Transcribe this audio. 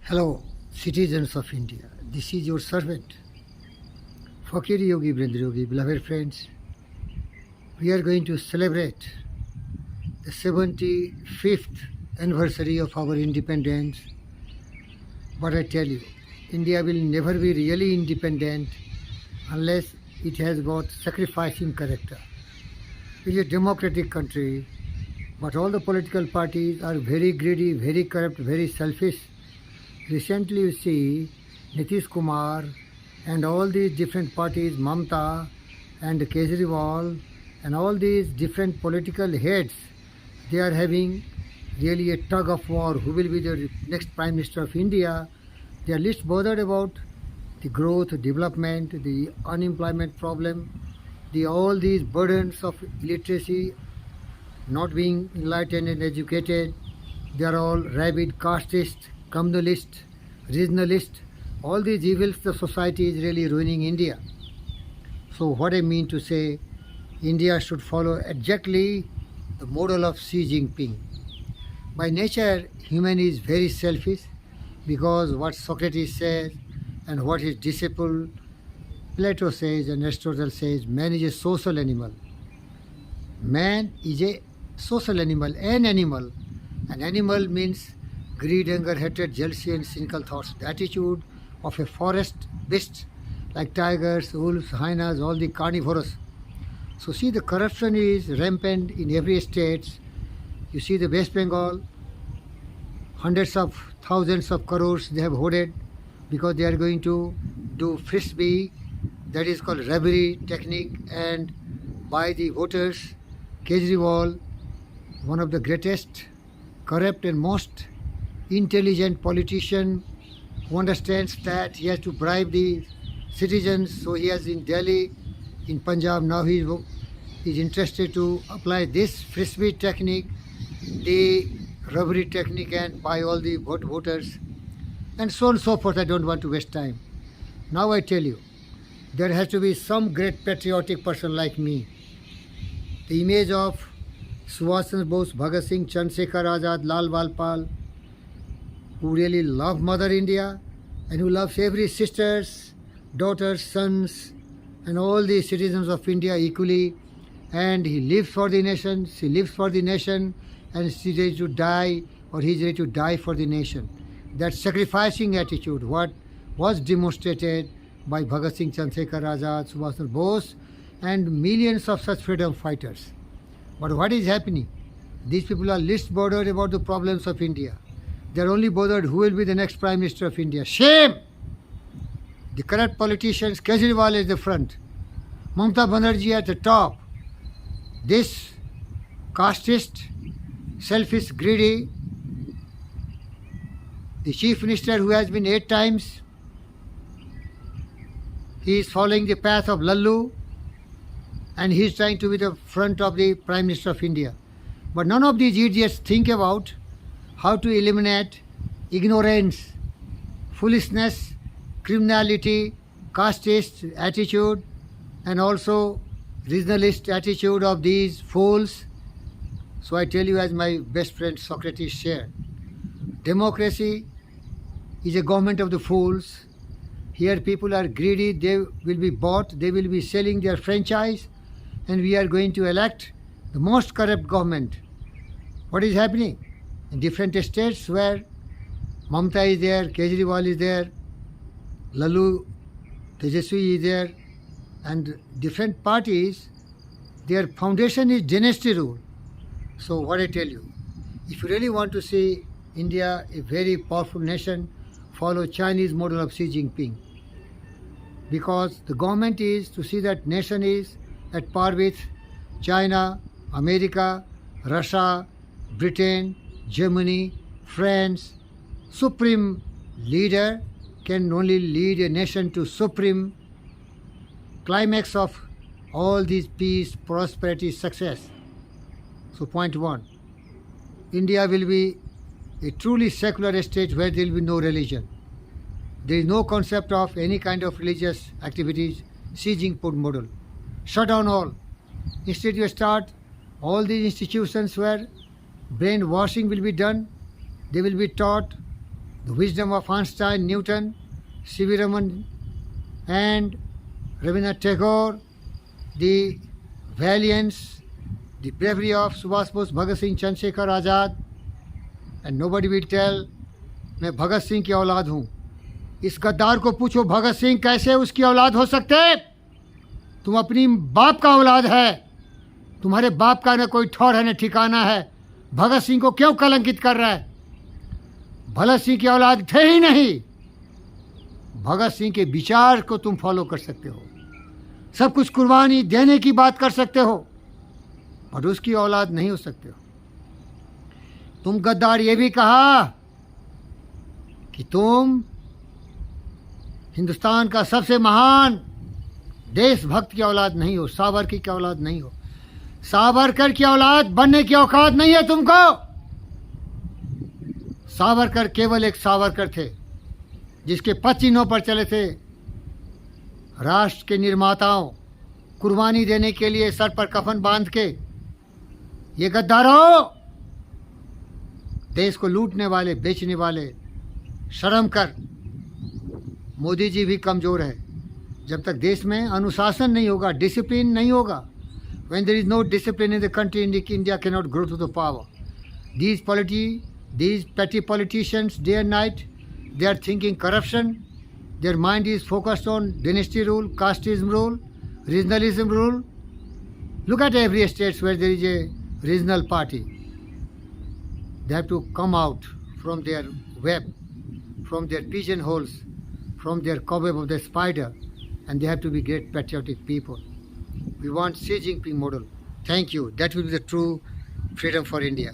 Hello, citizens of India. This is your servant, Fakir Yogi Brindra Yogi, beloved friends. We are going to celebrate the 75th anniversary of our independence. But I tell you, India will never be really independent unless it has got sacrificing character. It is a democratic country, but all the political parties are very greedy, very corrupt, very selfish. Recently you see Nitish Kumar and all these different parties, Mamta and Kejriwal and all these different political heads, they are having really a tug of war who will be the next Prime Minister of India. They are least bothered about the growth, development, the unemployment problem, all these burdens of illiteracy, not being enlightened and educated. They are all rabid casteist, communalist, regionalist. All these evils the society is really ruining India. So what I mean to say, India should follow exactly the model of Xi Jinping. By nature, human is very selfish, because what Socrates says and what his disciple Plato says and Aristotle says, man is a social animal. Man is a social animal, an animal. An animal means greed, anger, hatred, jealousy and cynical thoughts. The attitude of a forest beast like tigers, wolves, hyenas, all the carnivorous. So see, the corruption is rampant in every state. You see the West Bengal, hundreds of thousands of crores they have hoarded because they are going to do frisbee, that is called robbery technique, and by the voters. Kejriwal, one of the greatest corrupt and most intelligent politician who understands that he has to bribe the citizens. So he has in Delhi, in Punjab, now he is interested to apply this frisbee technique, the robbery technique, and buy all the voters, and so on and so forth. I don't want to waste time. Now I tell you, there has to be some great patriotic person like me. The image of Subhash Chandra Bose, Bhagat Singh, Chandrasekhar Azad, Lal Balpal, who really love Mother India and who loves every sisters, daughters, sons and all the citizens of India equally, and he lives for the nation, she lives for the nation, and she is ready to die, or he is ready to die for the nation. That sacrificing attitude, what was demonstrated by Bhagat Singh, Chandrasekhar Azad, Subhash Chandra Bose and millions of such freedom fighters. But what is happening? These people are least bothered about the problems of India. They are only bothered who will be the next Prime Minister of India. Shame! The corrupt politicians, Kejriwal at the front, Mamta Banerjee at the top. This casteist, selfish, greedy, the Chief Minister who has been 8 times, he is following the path of Lallu, and he is trying to be the front of the Prime Minister of India. But none of these idiots think about how to eliminate ignorance, foolishness, criminality, casteist attitude, and also regionalist attitude of these fools. So I tell you, as my best friend Socrates shared, democracy is a government of the fools. Here people are greedy, they will be bought, they will be selling their franchise, and we are going to elect the most corrupt government. What is happening? In different states where Mamta is there, Kejriwal is there, Lalu Tejaswi is there, and different parties, their foundation is dynasty rule. So what I tell you, if you really want to see India a very powerful nation, follow Chinese model of Xi Jinping. Because the government is to see that nation is at par with China, America, Russia, Britain, Germany, France. Supreme leader can only lead a nation to supreme climax of all these peace, prosperity, success. So point 1, India will be a truly secular state where there will be no religion. There is no concept of any kind of religious activities. Xi Jinping model. Shut down all. Instead you start all these institutions where brainwashing will be done. They will be taught the wisdom of Einstein, Newton, C.V. Raman and Rabindranath Tagore, the valiance, the bravery of Subhash Bose, Bhagat Singh, Chandrasekhar Azad, and nobody will tell मैं भगत सिंह की औलाद हूँ. इस गद्दार को पूछो भगत सिंह कैसे उसकी औलाद हो सकते? तुम अपनी बाप का औलाद है. तुम्हारे बाप का न कोई ठौर है न ठिकाना है. भगत सिंह को क्यों कलंकित कर रहा है? भगत सिंह की औलाद थे ही नहीं. भगत सिंह के विचार को तुम फॉलो कर सकते हो, सब कुछ कुर्बानी देने की बात कर सकते हो, और उसकी औलाद नहीं हो सकते हो. तुम गद्दार ये भी कहा कि तुम हिंदुस्तान का सबसे महान देशभक्त की औलाद नहीं हो, सावरकर की औलाद नहीं हो. सावरकर की औलाद बनने की औकात नहीं है तुमको. सावरकर केवल एक सावरकर थे जिसके पद चिन्हों पर चले थे राष्ट्र के निर्माताओं कुर्बानी देने के लिए सर पर कफन बांध के. ये गद्दारों, देश को लूटने वाले, बेचने वाले, शर्म कर. मोदी जी भी कमज़ोर है. जब तक देश में अनुशासन नहीं होगा, डिसिप्लिन नहीं होगा, when there is no discipline in the country, India cannot grow to the power. These petty politicians, day and night, they are thinking corruption. Their mind is focused on dynasty rule, casteism rule, regionalism rule. Look at every state where there is a regional party. They have to come out from their web, from their pigeonholes, from their cobweb of the spider, and they have to be great patriotic people. We want Xi Jinping model. Thank you. That will be the true freedom for India.